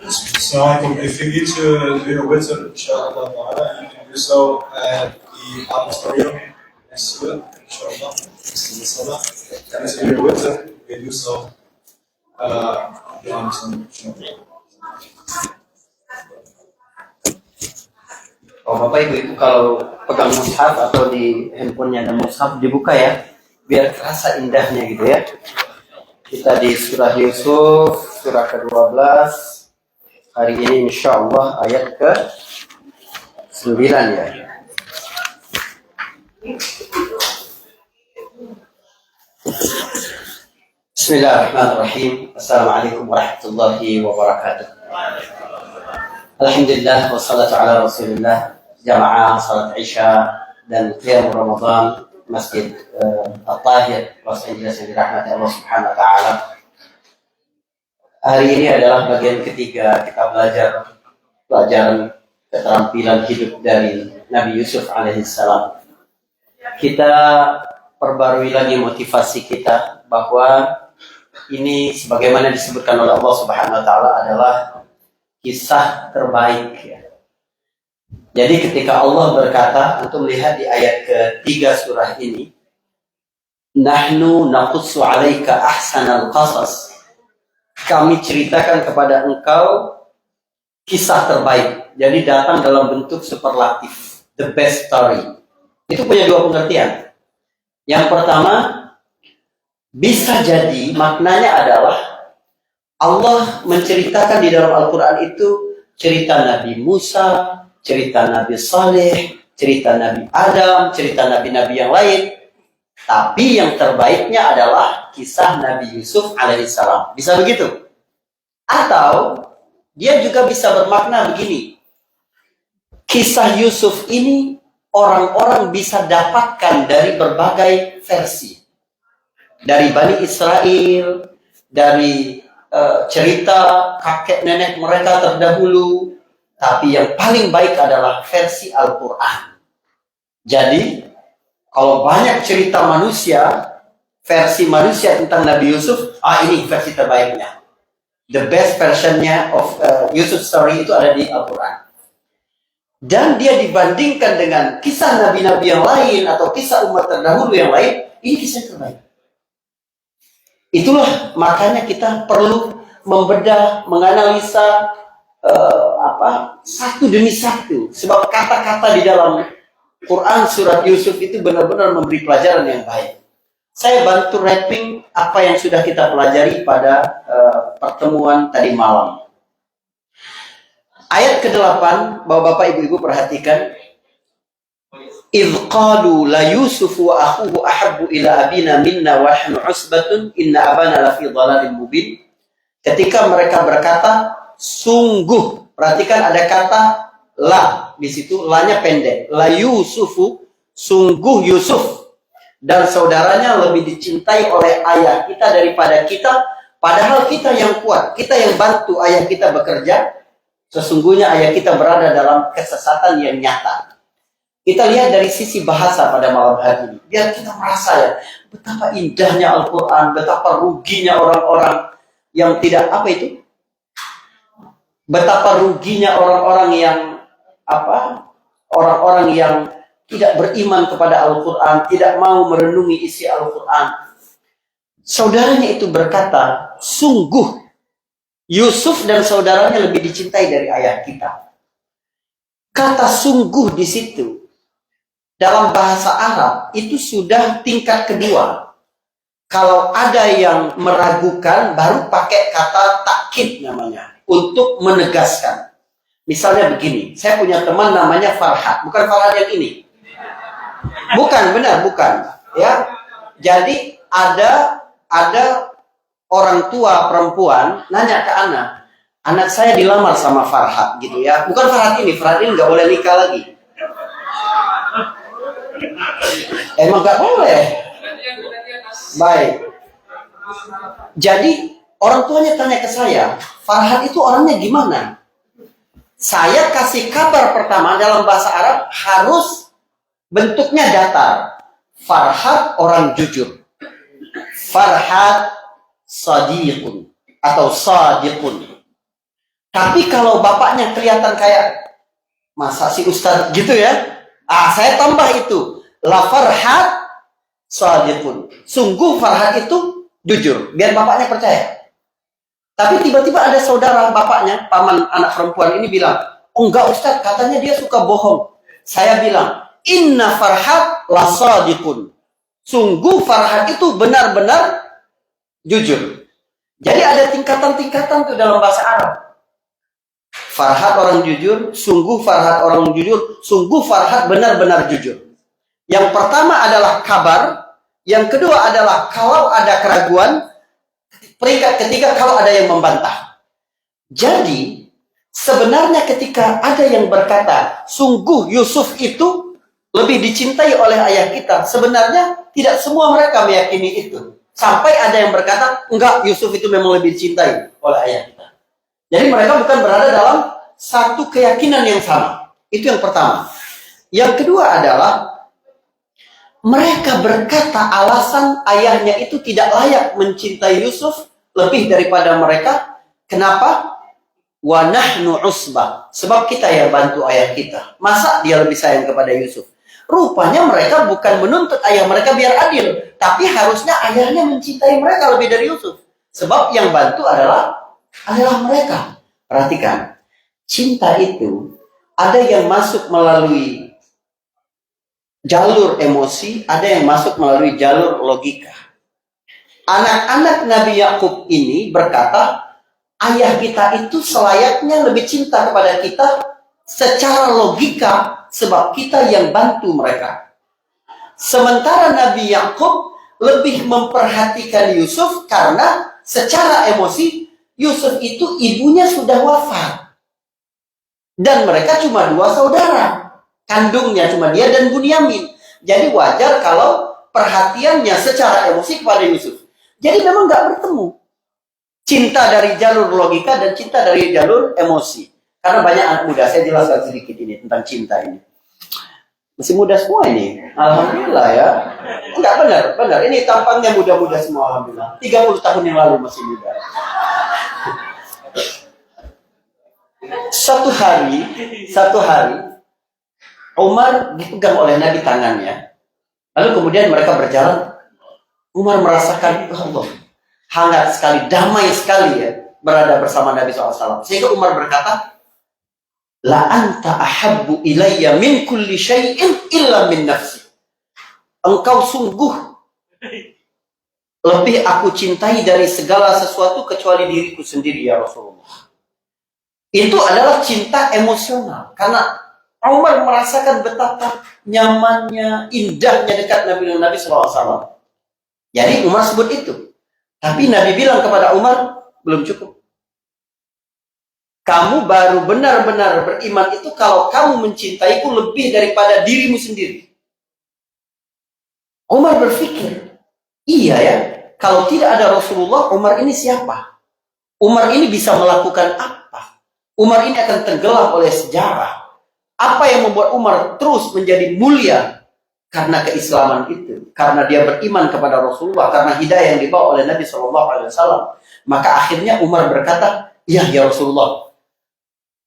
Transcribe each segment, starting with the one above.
Assalamualaikum. If you need to do your witr, inshallah ta'ala, you can do so at the auditorium next to it, inshallah. This is the salah. If you do your witr, you can do so at the auditorium, inshallah. Oh, Bapak Ibu kalau pegang mushaf atau di handphonenya ada mushaf dibuka ya, biar terasa indahnya gitu ya. Kita di surah Yusuf, surah ke-12. Hari ini insya Allah ayat ke-9 ya. Bismillahirrahmanirrahim. Assalamualaikum warahmatullahi wabarakatuh. Alhamdulillah wassalatu ala rasulillah. Jamaah salat Isya dan qiyam Ramadan Masjid At-Tahir Los Angeles yang dirahmati Allah Subhanahu wa taala. Hari ini adalah bagian ketiga kita belajar pelajaran keterampilan hidup dari Nabi Yusuf alaihissalam. Kita perbarui lagi motivasi kita bahwa ini sebagaimana disebutkan oleh Allah Subhanahu wa taala adalah kisah terbaik ya. Jadi ketika Allah berkata, untuk melihat di ayat ketiga surah ini, Nahnu naqussu 'alaika ahsanal qasas. Kami ceritakan kepada engkau kisah terbaik. Jadi datang dalam bentuk superlatif, the best story. Itu punya dua pengertian. Yang pertama, bisa jadi maknanya adalah Allah menceritakan di dalam Al-Quran itu cerita Nabi Musa, cerita Nabi Saleh, cerita Nabi Adam, cerita nabi-nabi yang lain. Tapi yang terbaiknya adalah kisah Nabi Yusuf alaihissalam. Bisa begitu? Atau dia juga bisa bermakna begini. Kisah Yusuf ini orang-orang bisa dapatkan dari berbagai versi. Dari Bani Israel, dari cerita kakek nenek mereka terdahulu. Tapi yang paling baik adalah versi Al-Quran. Jadi, kalau banyak cerita manusia, versi manusia tentang Nabi Yusuf, ini versi terbaiknya. The best versionnya of Yusuf story itu ada di Al-Quran. Dan dia dibandingkan dengan kisah nabi-nabi yang lain atau kisah umat terdahulu yang lain, ini kisah terbaik. Itulah makanya kita perlu membedah, menganalisa satu demi satu. Sebab kata-kata di dalam Quran surat Yusuf itu benar-benar memberi pelajaran yang baik. Saya bantu wrapping apa yang sudah kita pelajari pada pertemuan tadi malam. Ayat ke-8, Bapak Ibu perhatikan. إِذْ قَالُوا لَيُوسُفُ وَأَخُوهُ أَحَبُّ إِلَى أَبِينَا مِنَّا وَنَحْنُ عُصْبَةٌ إِنَّ أَبَانَا لَفِي ضَلَالٍ مُبِينٍ. Ketika mereka berkata, sungguh, perhatikan ada kata la di situ, lanya pendek. La Yusufu, sungguh Yusuf dan saudaranya lebih dicintai oleh ayah kita daripada kita, padahal kita yang kuat, kita yang bantu ayah kita bekerja. Sesungguhnya ayah kita berada dalam kesesatan yang nyata. Kita lihat dari sisi bahasa pada malam hari ini, biar kita merasa ya, betapa indahnya Al-Quran, betapa ruginya orang-orang yang tidak betapa ruginya orang-orang yang orang-orang yang tidak beriman kepada Al-Quran, tidak mau merenungi isi Al-Quran. Saudaranya itu berkata, sungguh Yusuf dan saudaranya lebih dicintai dari ayah kita. Kata sungguh di situ dalam bahasa Arab itu sudah tingkat kedua. Kalau ada yang meragukan, baru pakai kata takkid namanya, untuk menegaskan. Misalnya begini, saya punya teman namanya Farhad, bukan Farhad yang ini. Bukan, benar, bukan. Ya, jadi ada orang tua perempuan nanya ke anak saya dilamar sama Farhad gitu ya. Bukan Farhad ini nggak boleh nikah lagi. Emang nggak boleh. Baik. Jadi orang tuanya tanya ke saya, Farhad itu orangnya gimana? Saya kasih kabar pertama dalam bahasa Arab harus bentuknya datar. Farhad orang jujur. Farhad sadiqun atau sadiqun. Tapi kalau bapaknya kelihatan kayak masa si ustaz gitu ya, saya tambah itu, la Farhat sadiqun. Sungguh Farhat itu jujur, biar bapaknya percaya. Tapi tiba-tiba ada saudara bapaknya, paman anak perempuan ini bilang, oh enggak ustaz, katanya dia suka bohong. Saya bilang, inna Farhat la sadiqun. Sungguh Farhat itu benar-benar jujur. Jadi ada tingkatan-tingkatan tuh dalam bahasa Arab. Farhat orang jujur, sungguh Farhat orang jujur, sungguh Farhat benar-benar jujur. Yang pertama adalah kabar, yang kedua adalah kalau ada keraguan, peringkat ketiga kalau ada yang membantah. Jadi sebenarnya ketika ada yang berkata, sungguh Yusuf itu lebih dicintai oleh ayah kita, sebenarnya tidak semua mereka meyakini itu. Sampai ada yang berkata, enggak, Yusuf itu memang lebih dicintai oleh ayah kita. Jadi mereka bukan berada dalam satu keyakinan yang sama. Itu yang pertama. Yang kedua adalah mereka berkata alasan ayahnya itu tidak layak mencintai Yusuf lebih daripada mereka. Kenapa? Wa nahnu usbah. Sebab kita yang bantu ayah kita. Masa dia lebih sayang kepada Yusuf? Rupanya mereka bukan menuntut ayah mereka biar adil, tapi harusnya ayahnya mencintai mereka lebih dari Yusuf. Sebab yang bantu adalah mereka. Perhatikan, cinta itu ada yang masuk melalui jalur emosi, ada yang masuk melalui jalur logika. Anak-anak Nabi Yakub ini berkata, ayah kita itu selayaknya lebih cinta kepada kita secara logika, sebab kita yang bantu mereka. Sementara Nabi Yakub lebih memperhatikan Yusuf karena secara emosi Yusuf itu ibunya sudah wafat. Dan mereka cuma dua saudara. Kandungnya cuma dia dan Bunyamin. Jadi wajar kalau perhatiannya secara emosi kepada Yusuf. Jadi memang nggak bertemu. Cinta dari jalur logika dan cinta dari jalur emosi. Karena banyak anak muda, saya jelaskan sedikit ini tentang cinta ini. Masih muda semua ini. Alhamdulillah ya. Enggak, benar. Ini tampangnya muda-muda semua, alhamdulillah. 30 tahun yang lalu masih muda. Satu hari Umar dipegang oleh Nabi tangannya. Lalu kemudian mereka berjalan. Umar merasakan, Allah, hangat sekali, damai sekali ya berada bersama Nabi SAW. Sehingga Umar berkata, la anta ahabbu ilayya min kulli syai'in illa min nafsi. Engkau sungguh lebih aku cintai dari segala sesuatu kecuali diriku sendiri ya Rasulullah. Itu adalah cinta emosional. Karena Umar merasakan betapa nyamannya, indahnya dekat Nabi SAW. Jadi Umar sebut itu. Tapi Nabi bilang kepada Umar, belum cukup. Kamu baru benar-benar beriman itu kalau kamu mencintaiku lebih daripada dirimu sendiri. Umar berpikir, iya ya, kalau tidak ada Rasulullah, Umar ini siapa? Umar ini bisa melakukan apa? Umar ini akan tenggelam oleh sejarah. Apa yang membuat Umar terus menjadi mulia? Karena keislaman itu. Karena dia beriman kepada Rasulullah. Karena hidayah yang dibawa oleh Nabi SAW. Maka akhirnya Umar berkata, ya Rasulullah,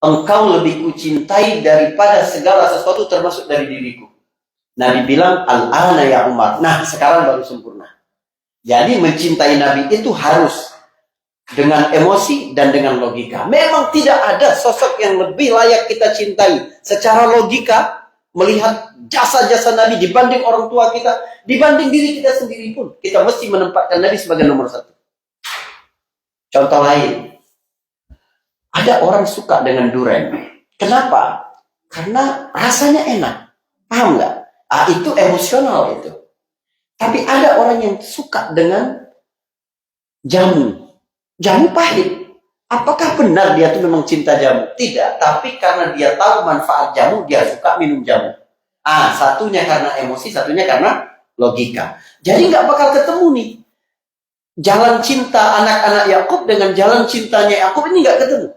engkau lebih kucintai daripada segala sesuatu termasuk dari diriku. Nabi bilang, al-ana ya Umar. Nah, sekarang baru sempurna. Jadi mencintai Nabi itu harus dengan emosi dan dengan logika. Memang tidak ada sosok yang lebih layak kita cintai secara logika, melihat jasa-jasa Nabi dibanding orang tua kita, dibanding diri kita sendiri pun. Kita mesti menempatkan Nabi sebagai nomor satu. Contoh lain. Ada orang suka dengan durian. Kenapa? Karena rasanya enak. Paham nggak? Itu emosional itu. Tapi ada orang yang suka dengan jamu. Jamu pahit. Apakah benar dia itu memang cinta jamu? Tidak. Tapi karena dia tahu manfaat jamu, dia suka minum jamu. Satunya karena emosi, satunya karena logika. Jadi nggak bakal ketemu nih. Jalan cinta anak-anak Yakub dengan jalan cintanya Yakub ini nggak ketemu.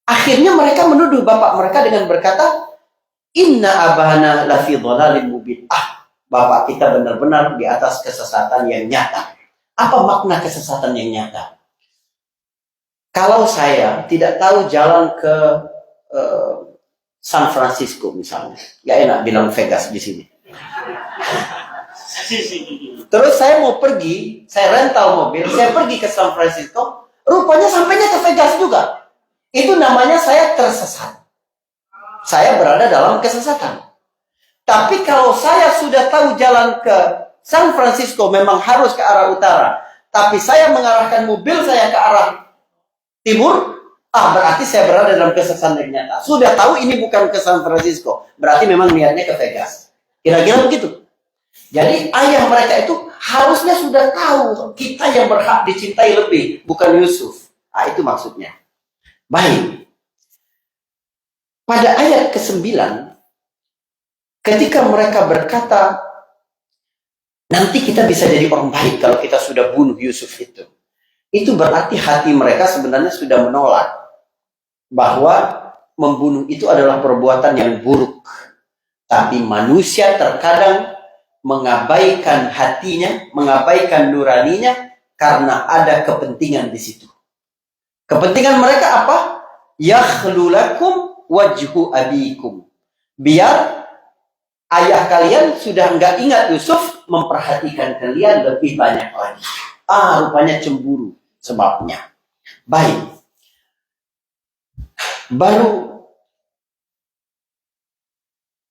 Akhirnya mereka menuduh bapak mereka dengan berkata, inna abana lafi dhalalin mubin. Bapak kita benar-benar di atas kesesatan yang nyata. Apa makna kesesatan yang nyata? Kalau saya tidak tahu jalan ke eh, San Francisco misalnya, nggak enak bilang Vegas di sini. Terus saya mau pergi, saya rental mobil, saya pergi ke San Francisco, rupanya sampainya ke Vegas juga. Itu namanya saya tersesat. Saya berada dalam kesesatan. Tapi kalau saya sudah tahu jalan ke San Francisco memang harus ke arah utara, tapi saya mengarahkan mobil saya ke arah timur, berarti saya berada dalam kesesatan yang nyata. Sudah tahu ini bukan ke San Francisco, berarti memang niatnya ke Vegas. Kira-kira begitu. Jadi ayah mereka itu harusnya sudah tahu kita yang berhak dicintai lebih, bukan Yusuf. Itu maksudnya. Baik. Pada ayat ke-9, ketika mereka berkata, nanti kita bisa jadi orang baik kalau kita sudah bunuh Yusuf itu. Itu berarti hati mereka sebenarnya sudah menolak bahwa membunuh itu adalah perbuatan yang buruk. Tapi manusia terkadang mengabaikan hatinya, mengabaikan nuraninya karena ada kepentingan di situ. Kepentingan mereka apa? Yakhlulakum wajhu abikum. Biar ayah kalian sudah nggak ingat Yusuf, memperhatikan kalian lebih banyak lagi. Rupanya cemburu sebabnya. Baik. Baru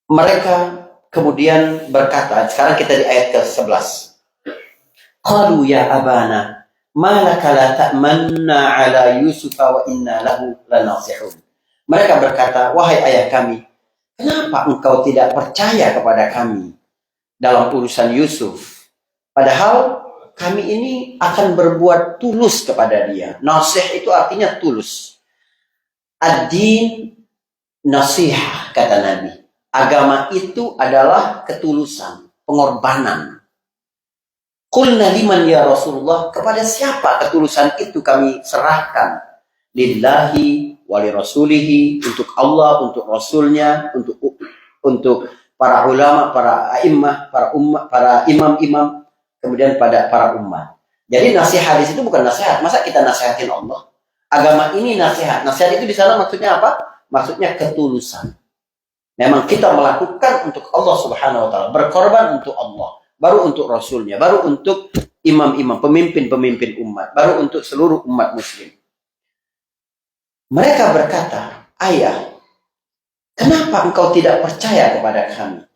mereka kemudian berkata, sekarang kita di ayat ke-11. Qalu ya abana, malaka la ta'manna ala Yusuf wa inna lahu lanasihun. Mereka berkata, wahai ayah kami, kenapa engkau tidak percaya kepada kami dalam urusan Yusuf? Padahal kami ini akan berbuat tulus kepada dia. Nasih itu artinya tulus. Ad-din nasihah, kata Nabi. Agama itu adalah ketulusan, pengorbanan. Qulna liman ya Rasulullah, kepada siapa ketulusan itu kami serahkan? Lillahi wali rasulihi, untuk Allah, untuk Rasulnya, untuk para ulama, para a'immah, para ummah, para imam-imam, kemudian pada para umat. Jadi nasihat di situ bukan nasihat. Masa kita nasihatin Allah? Agama ini nasihat. Nasihat itu di sana maksudnya apa? Maksudnya ketulusan. Memang kita melakukan untuk Allah Subhanahu wa Ta'ala, berkorban untuk Allah, baru untuk Rasulnya, baru untuk imam-imam, pemimpin-pemimpin umat, baru untuk seluruh umat Muslim. Mereka berkata, ayah, kenapa engkau tidak percaya kepada kami?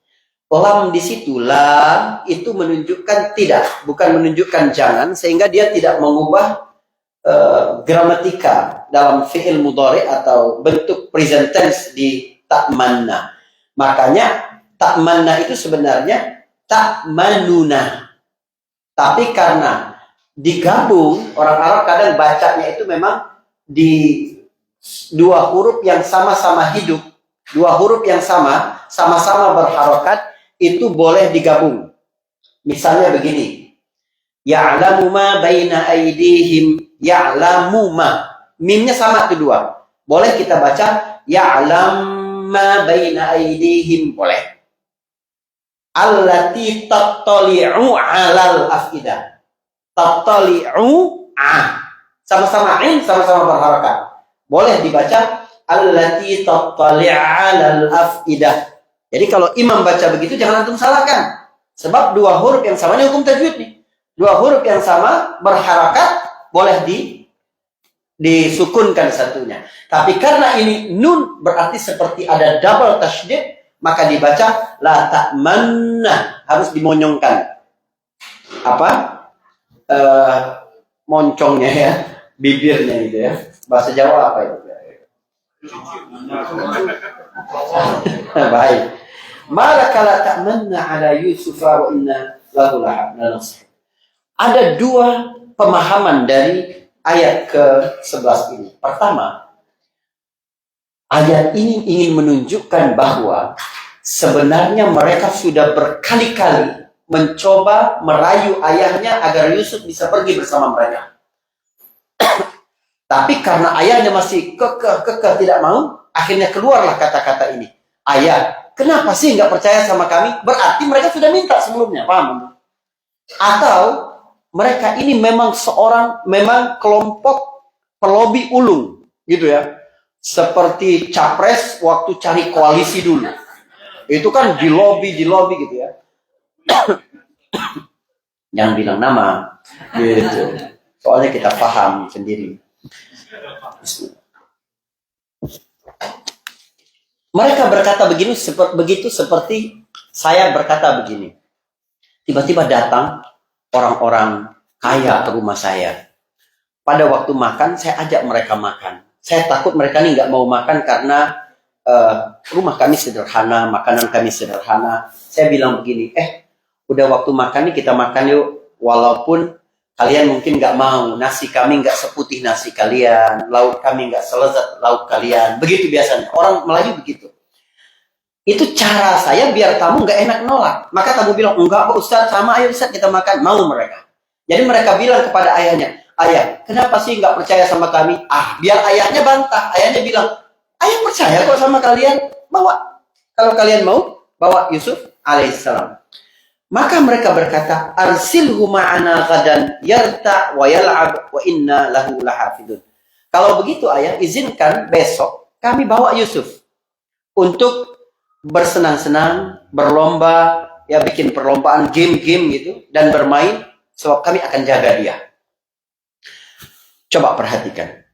Lam di situ, la itu menunjukkan tidak, bukan menunjukkan jangan, sehingga dia tidak mengubah gramatika dalam fi'il mudhari atau bentuk present tense di ta'manna. Makanya ta'manna itu sebenarnya ta'manuna. Tapi karena digabung, orang Arab kadang bacanya itu memang di dua huruf yang sama-sama hidup, dua huruf yang sama-sama berharokat, itu boleh digabung. Misalnya begini, ya'lamu ma baina aydihim, ya'lamu ma. Mimnya sama kedua. Boleh kita baca ya'lam ma baina aydihim, boleh. Allati tattali'u 'alal afidah. Tattali'u sama-sama in, sama-sama berharakat. Boleh dibaca allati tattali'u 'alal afidah. Jadi kalau imam baca begitu jangan antum salahkan. Sebab dua huruf yang sama, ini hukum tajwid nih. Dua huruf yang sama berharakat boleh disukunkan satunya. Tapi karena ini nun berarti seperti ada double tasydid, maka dibaca la ta'manna, harus dimonyongkan. Apa? Moncongnya ya, bibirnya gitu ya. Bahasa Jawa apa itu? Baik. Malaka la ta'manna ala Yusuf wa inna lahu lanasih. Ada dua pemahaman dari ayat ke-11 ini. Pertama, ayat ini ingin menunjukkan bahwa sebenarnya mereka sudah berkali-kali mencoba merayu ayahnya agar Yusuf bisa pergi bersama mereka. Tapi karena ayahnya masih kekeh tidak mau, akhirnya keluarlah kata-kata ini. Ayah, kenapa sih nggak percaya sama kami? Berarti mereka sudah minta sebelumnya, paham? Atau mereka ini memang kelompok pelobi ulung, gitu ya. Seperti capres waktu cari koalisi dulu. Itu kan di lobby gitu ya. Jangan bilang nama, gitu. Soalnya kita paham sendiri. Mereka berkata begitu seperti saya berkata begini. Tiba-tiba datang orang-orang kaya ke rumah saya. Pada waktu makan, saya ajak mereka makan. Saya takut mereka ini nggak mau makan karena rumah kami sederhana, makanan kami sederhana. Saya bilang begini, udah waktu makan nih kita makan yuk. Walaupun kalian mungkin nggak mau, nasi kami nggak seputih nasi kalian, lauk kami nggak selezat lauk kalian. Begitu biasanya, orang Melayu begitu. Itu cara saya biar tamu nggak enak nolak. Maka tamu bilang, enggak Pak Ustadz, sama ayo Ustadz kita makan. Mau mereka. Jadi mereka bilang kepada ayahnya, ayah, kenapa sih nggak percaya sama kami? Biar ayahnya bantah. Ayahnya bilang, ayah percaya kok sama kalian. Bawa. Kalau kalian mau, bawa Yusuf alaihissalam. Maka mereka berkata, arsilhu ma'ana ghadan yarta wa yal'ab wa inna lahu lahafidun. Kalau begitu ayah, izinkan besok kami bawa Yusuf untuk bersenang-senang, berlomba, ya bikin perlombaan game-game gitu, dan bermain, sebab kami akan jaga dia. Coba perhatikan.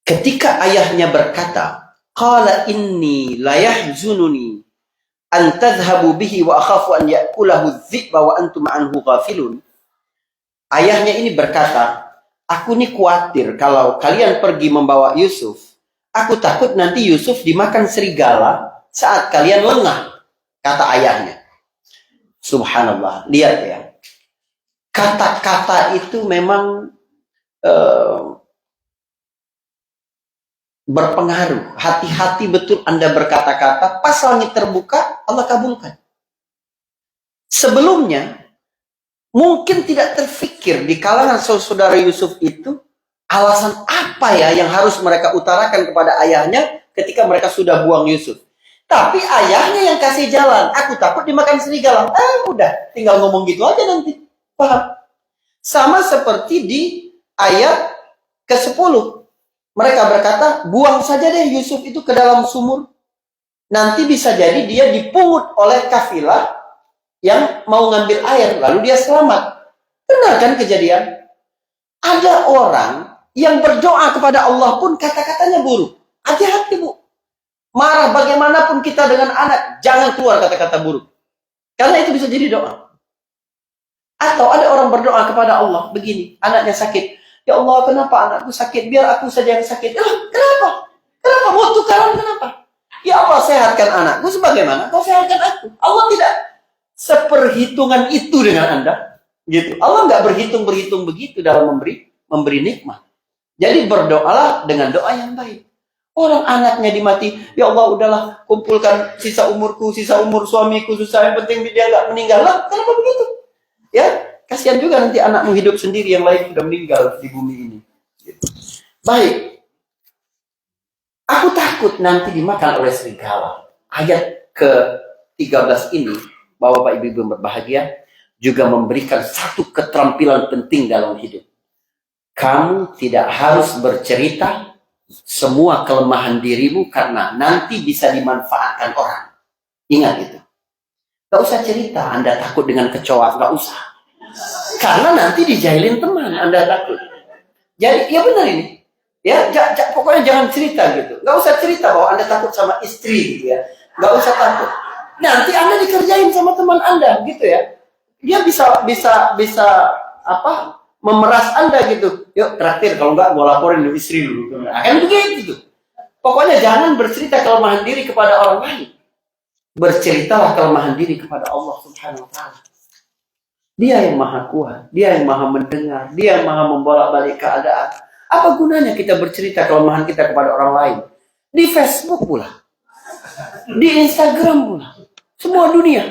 Ketika ayahnya berkata, qala inni la yahzununi an tadhhabu bihi wa akhafu an ya'kulahu adh-dhi'ba wa antum anhu ghafilun. Ayahnya ini berkata, aku ini khawatir kalau kalian pergi membawa Yusuf. Aku takut nanti Yusuf dimakan serigala saat kalian lengah, kata ayahnya. Subhanallah, lihat ya. Kata-kata itu memang berpengaruh. Hati-hati betul Anda berkata-kata, pas langit terbuka, Allah kabulkan. Sebelumnya, mungkin tidak terfikir di kalangan saudara Yusuf itu, alasan apa ya yang harus mereka utarakan kepada ayahnya ketika mereka sudah buang Yusuf. Tapi ayahnya yang kasih jalan. Aku takut dimakan serigala. Udah, tinggal ngomong gitu aja nanti. Paham? Sama seperti di ayat ke-10. Mereka berkata, buang saja deh Yusuf itu ke dalam sumur. Nanti bisa jadi dia dipungut oleh kafilah yang mau ngambil air. Lalu dia selamat. Benar kan kejadian? Ada orang yang berdoa kepada Allah pun kata-katanya buruk. Hati-hati bu. Marah bagaimanapun kita dengan anak, jangan keluar kata-kata buruk. Karena itu bisa jadi doa. Atau ada orang berdoa kepada Allah begini, anaknya sakit. Ya Allah, kenapa anakku sakit? Biar aku saja yang sakit. Kenapa? Kenapa? Mau tukaran kenapa? Ya Allah, sehatkan anakku sebagaimana kau sehatkan aku. Allah tidak seperhitungan itu dengan Anda. Gitu. Allah nggak berhitung begitu dalam memberi nikmat. Jadi berdoalah dengan doa yang baik. Orang anaknya dimati, ya Allah udahlah kumpulkan sisa umurku, sisa umur suamiku, susah, yang penting dia nggak meninggal. Lah, kenapa begitu? Ya, kasihan juga nanti anakmu hidup sendiri, yang lain sudah meninggal di bumi ini. Baik. Aku takut nanti dimakan oleh serigala. Ayat ke-13 ini, Bapak Ibu yang berbahagia, juga memberikan satu keterampilan penting dalam hidup. Kamu tidak harus bercerita semua kelemahan dirimu karena nanti bisa dimanfaatkan orang. Ingat itu. Gak usah cerita Anda takut dengan kecoa, gak usah. Karena nanti dijailin teman, Anda takut. Jadi, ya benar ini. Ya, pokoknya jangan cerita gitu. Gak usah cerita bahwa Anda takut sama istri gitu ya. Gak usah takut. Nanti Anda dikerjain sama teman Anda gitu ya. Dia bisa apa? Memeras Anda gitu. Yuk traktir, kalau enggak gue laporin dulu istri dulu. Akan begitu. Pokoknya jangan bercerita kelemahan diri kepada orang lain. Berceritalah kelemahan diri kepada Allah Subhanahu wa taala. Dia yang maha kuat, dia yang maha mendengar, dia yang maha membolak-balik keadaan. Apa gunanya kita bercerita kelemahan kita kepada orang lain? Di Facebook pula. Di Instagram pula. Semua dunia.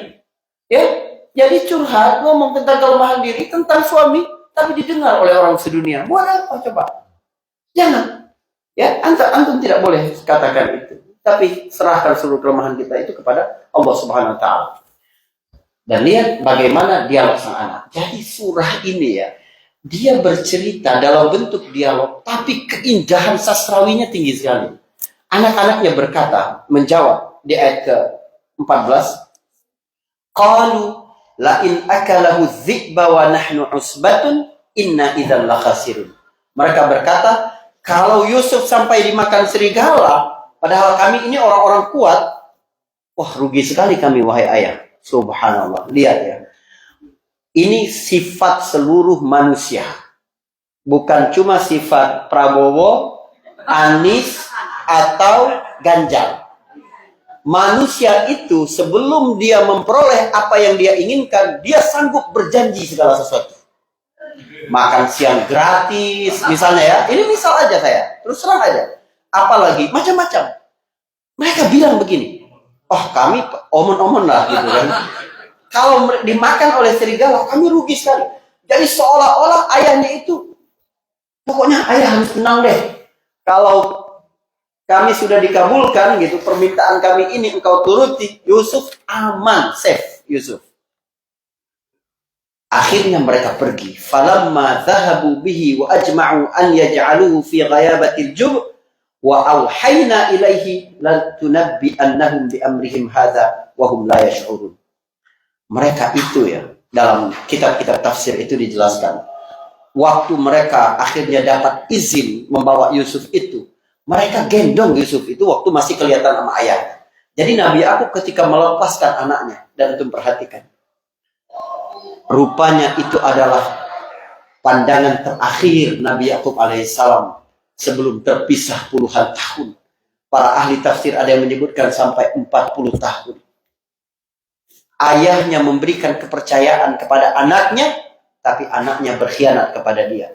Ya. Jadi curhat, ngomong tentang kelemahan diri, tentang suami, tapi didengar oleh orang sedunia. Buat apa coba? Jangan. Ya, antum tidak boleh katakan itu. Tapi serahkan seluruh kelemahan kita itu kepada Allah Subhanahu wa taala. Dan lihat bagaimana dialog sang anak. Jadi surah ini ya dia bercerita dalam bentuk dialog, tapi keindahan sastrawinya tinggi sekali. Anak-anaknya menjawab di ayat ke-14, qalu la in akalahu dzi'ba wa nahnu usbatun inna idzal lakhasirun. Mereka berkata, kalau Yusuf sampai dimakan serigala, padahal kami ini orang-orang kuat, wah rugi sekali kami wahai ayah. Subhanallah. Lihat ya. Ini sifat seluruh manusia. Bukan cuma sifat Prabowo, Anies, atau Ganjar. Manusia itu sebelum dia memperoleh apa yang dia inginkan, dia sanggup berjanji segala sesuatu. Makan siang gratis, misalnya ya. Ini misal aja saya, terus terang aja. Apalagi macam-macam. Mereka bilang begini, oh kami omon-omon lah gitu kan. Kalau dimakan oleh serigala, kami rugi sekali. Jadi seolah-olah ayahnya itu, pokoknya ayah harus tenang deh. Kalau kami sudah dikabulkan gitu, permintaan kami ini engkau turuti, Yusuf aman, safe Yusuf. Akhirnya mereka pergi. Falamma dhahabu bihi wa ajma'u an yaj'aluhu fi ghayabatil jub' wa auhayna ilaihi lan tunabbi'annahum bi amrihim hadza wa hum la yash'urun. Mereka itu ya, dalam kitab-kitab tafsir itu dijelaskan. Waktu mereka akhirnya dapat izin membawa Yusuf itu, mereka gendong Yusuf itu waktu masih kelihatan sama ayahnya. Jadi Nabi Yakub ketika melepaskan anaknya, dan itu perhatikan, rupanya itu adalah pandangan terakhir Nabi Yakub alaihissalam sebelum terpisah puluhan tahun. Para ahli tafsir ada yang menyebutkan sampai 40 tahun. Ayahnya memberikan kepercayaan kepada anaknya, tapi anaknya berkhianat kepada dia.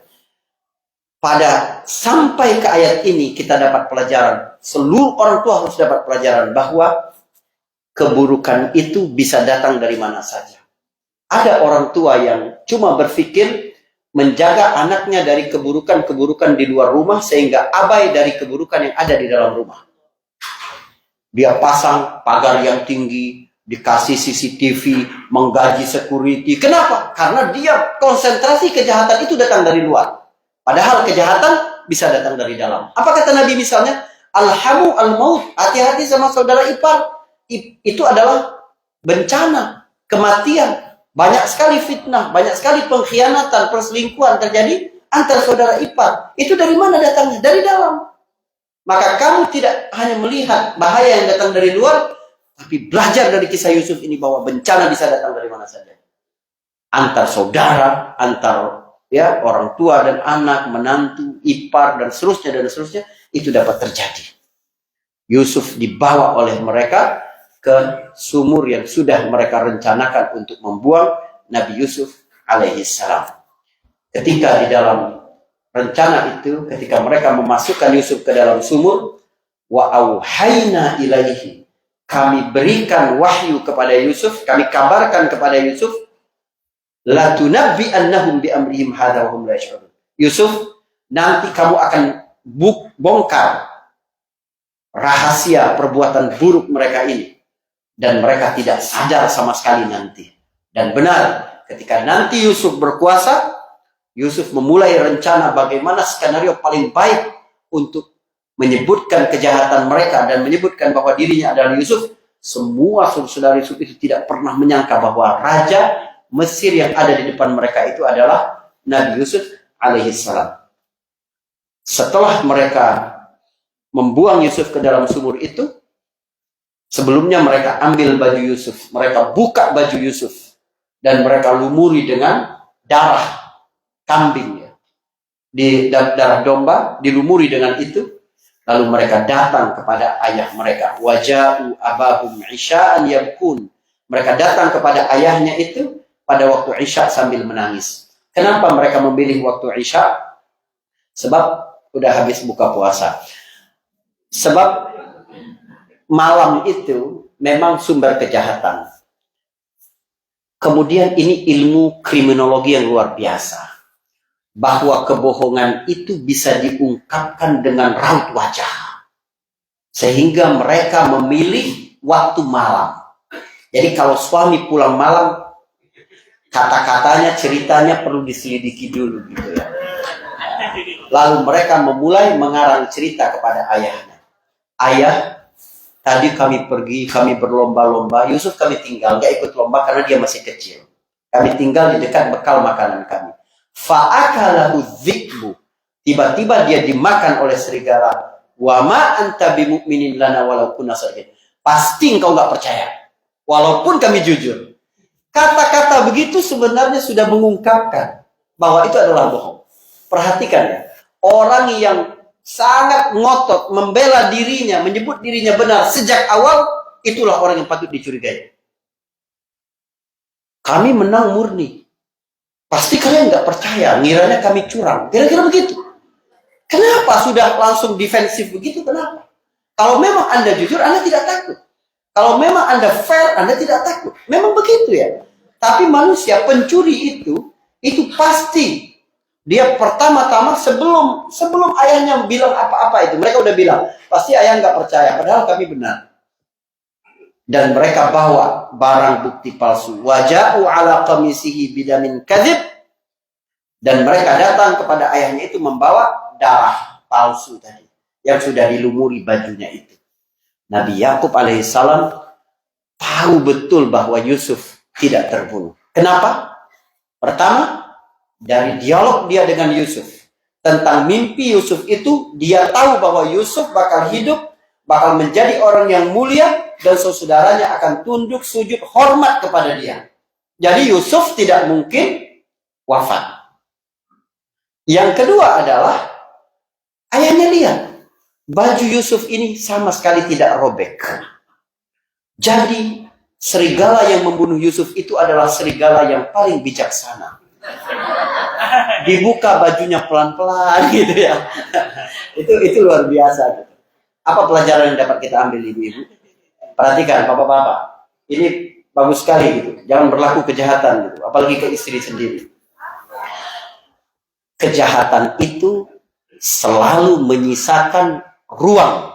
Pada sampai ke ayat ini kita dapat pelajaran. Seluruh orang tua harus dapat pelajaran bahwa keburukan itu bisa datang dari mana saja. Ada orang tua yang cuma berpikir menjaga anaknya dari keburukan-keburukan di luar rumah sehingga abai dari keburukan yang ada di dalam rumah. Dia pasang pagar yang tinggi, dikasih CCTV, menggaji security. Kenapa? Karena dia konsentrasi kejahatan itu datang dari luar. Padahal kejahatan bisa datang dari dalam. Apa kata Nabi misalnya? Alhamu al-maut. Hati-hati sama saudara ipar. Itu adalah bencana, kematian. Banyak sekali fitnah, banyak sekali pengkhianatan, perselingkuhan terjadi antara saudara ipar. Itu dari mana datangnya? Dari dalam. Maka kamu tidak hanya melihat bahaya yang datang dari luar, tapi belajar dari kisah Yusuf ini bahwa bencana bisa datang dari mana saja. Antar saudara, antar ya orang tua dan anak, menantu, ipar dan seterusnya, itu dapat terjadi. Yusuf dibawa oleh mereka ke sumur yang sudah mereka rencanakan untuk membuang Nabi Yusuf alaihissalam. Ketika di dalam rencana itu, ketika mereka memasukkan Yusuf ke dalam sumur, wa auhayna ilaihi, kami berikan wahyu kepada Yusuf, kami kabarkan kepada Yusuf, la tunabbi'annahum bi amrihim hadza wa hum la yash'urun. Yusuf, nanti kamu akan bongkar rahasia perbuatan buruk mereka ini, dan mereka tidak sadar sama sekali nanti. Dan benar, ketika nanti Yusuf berkuasa, Yusuf memulai rencana bagaimana skenario paling baik untuk menyebutkan kejahatan mereka dan menyebutkan bahwa dirinya adalah Yusuf. Semua saudara Yusuf itu tidak pernah menyangka bahwa raja Mesir yang ada di depan mereka itu adalah Nabi Yusuf alaihissalam. Setelah mereka membuang Yusuf ke dalam sumur itu, sebelumnya mereka ambil baju Yusuf, mereka buka baju Yusuf, dan mereka lumuri dengan darah kambing, ya, di darah domba, dilumuri dengan itu. Lalu mereka datang kepada ayah mereka, waja'u abahum isya'an yabkun. Mereka datang kepada ayahnya itu pada waktu Isya sambil menangis. Kenapa mereka memilih waktu Isya? Sebab udah habis buka puasa. Sebab malam itu memang sumber kejahatan. Kemudian ini ilmu kriminologi yang luar biasa. Bahwa kebohongan itu bisa diungkapkan dengan raut wajah. Sehingga mereka memilih waktu malam. Jadi kalau suami pulang malam, Kata-katanya, ceritanya perlu diselidiki dulu gitu ya. Lalu mereka memulai mengarang cerita kepada ayahnya. Ayah, tadi kami pergi, kami berlomba-lomba. Yusuf kami tinggal, gak ikut lomba karena dia masih kecil. Kami tinggal di dekat bekal makanan kami. Fa'akalahu dzikbu. Tiba-tiba dia dimakan oleh serigala. Wa ma anta bimu'minin lana walau kunna shadiqin. Pasti engkau gak percaya. Walaupun kami jujur. Kata-kata begitu sebenarnya sudah mengungkapkan bahwa itu adalah bohong. Perhatikan ya. Orang yang sangat ngotot membela dirinya, menyebut dirinya benar sejak awal, itulah orang yang patut dicurigai. Kami menang murni. Pasti kalian nggak percaya, ngiranya kami curang. Kira-kira begitu. Kenapa sudah langsung defensif begitu? Kenapa? Kalau memang Anda jujur, Anda tidak takut. Kalau memang Anda fair, Anda tidak takut. Memang begitu ya. Tapi manusia pencuri itu pasti dia pertama-tama sebelum ayahnya bilang apa-apa itu, mereka udah bilang, pasti ayah nggak percaya, padahal kami benar. Dan mereka bawa barang bukti palsu. Waja'u ala qamisihi bidamin kadzib. Dan mereka datang kepada ayahnya itu membawa darah palsu tadi yang sudah dilumuri bajunya itu. Nabi Yakub alaihissalam tahu betul bahwa Yusuf tidak terbunuh. Kenapa? Pertama, dari dialog dia dengan Yusuf tentang mimpi Yusuf itu, dia tahu bahwa Yusuf bakal hidup, bakal menjadi orang yang mulia, dan saudaranya akan tunduk sujud hormat kepada dia. Jadi Yusuf tidak mungkin wafat. Yang kedua adalah ayahnya lihat baju Yusuf ini sama sekali tidak robek. Jadi serigala yang membunuh Yusuf itu adalah serigala yang paling bijaksana. Dibuka bajunya pelan-pelan gitu ya. Itu luar biasa gitu. Apa pelajaran yang dapat kita ambil ibu-ibu? Perhatikan bapak-bapak. Ini bagus sekali gitu. Jangan berlaku kejahatan gitu, apalagi ke istri sendiri. Kejahatan itu selalu menyisakan ruang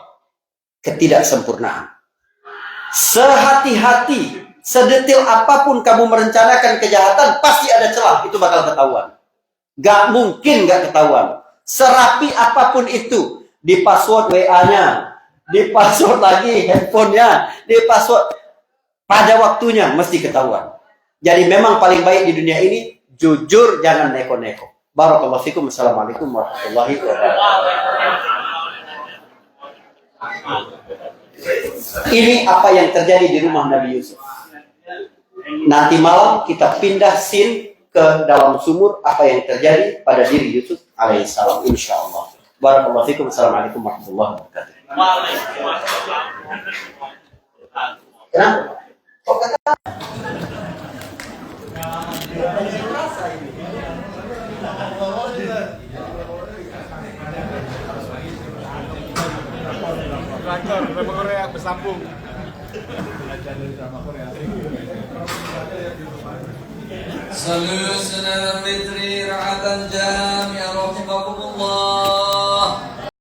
ketidaksempurnaan. Sehati-hati, sedetil apapun kamu merencanakan kejahatan, pasti ada celah, itu bakal ketahuan. Gak mungkin gak ketahuan. Serapi apapun itu, di password WA-nya, di password lagi handphonenya, di password, pada waktunya mesti ketahuan. Jadi memang paling baik di dunia ini, jujur, jangan neko-neko. Barakallahu fikum. Assalamualaikum warahmatullahi wabarakatuh. Ini apa yang terjadi di rumah Nabi Yusuf. Nanti malam kita pindah scene ke dalam sumur apa yang terjadi pada diri Yusuf alaihissalam, insyaallah. Barakallahu fikum. Assalamualaikum warahmatullahi wabarakatuh. Kenapa? Kok kata drama Korea bersambung. Sallu sunan al-fitri ra'atan jami'a rahimakumullah.